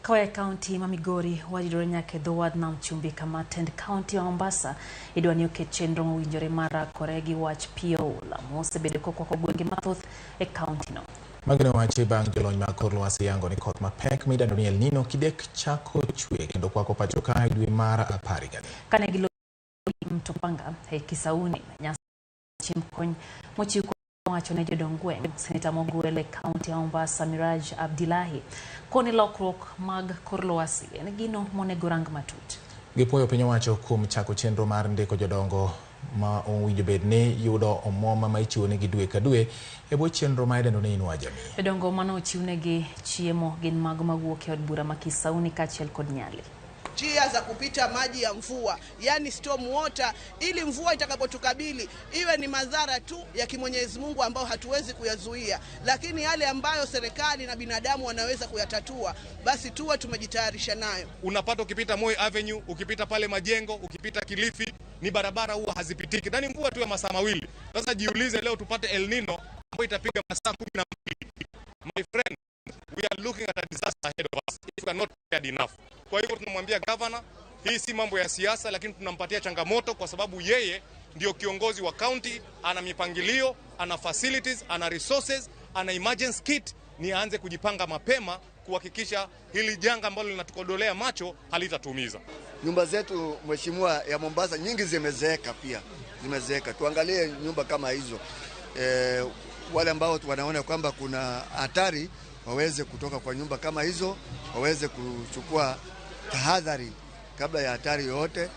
Kawai County Mamigori wajidorenya kedo wadna mchumbi kama tend County wa Mombasa idwani oket chenro mowinjore mara koregi wach pio la mose bede kwa gwenge mathoth e county no. Magina wache bang jolony makor lwasi yango ni koth mapek midendo ni Nino kidek chako chwe kendo kwako pacho kae dwe mara apari gani. Kane gilo mtopanga Kisauni nyasa chimkony mochiw wacho ne jodongwe Senator Mogwele County ya Mombasa Miraj Abdillahi koni ikruok mag kor lwasi en gino monego rang matut. Gipuoyo piny owacho kuom chako chenro mar ndiko jodongo ma owinjo bed ni yudo omwom ma ichiwo negi dwe ka dwe e bwo chenro ma idendo ni Inua Jamii. Jodongo mano ochiw negi chiemo gin mago mawuok e od bura ma Kisauni kaachiel kod Nyali. Njia za kupita maji ya mvua, yani storm water, ili mvua itakapotukabili iwe ni madhara tu ya kimwenyezi Mungu ambao hatuwezi kuyazuia, lakini yale ambayo serikali na binadamu wanaweza kuyatatua, basi tuwe tumejitayarisha nayo. Unapata ukipita Moi Avenue, ukipita pale Majengo, ukipita Kilifi, ni barabara huwa hazipitiki. Ndani mvua tu ya masaa mawili. Sasa jiulize leo tupate El Nino ambayo itapiga masaa 12. My friend, we are looking at a disaster ahead of us if we are not prepared enough. Kwa hivyo tunamwambia governor, hii si mambo ya siasa, lakini tunampatia changamoto kwa sababu yeye ndio kiongozi wa county, ana mipangilio, ana facilities, ana resources, ana emergency kit, ni aanze kujipanga mapema kuhakikisha hili janga ambalo linatukodolea macho halitatuumiza. Nyumba zetu mheshimiwa ya Mombasa nyingi zimezeeka pia. Zimezeeka. Tuangalie nyumba kama hizo. Wale ambao wanaona kwamba kuna hatari waweze kutoka kwa nyumba kama hizo, waweze kuchukua tahadhari kabla ya hatari yote.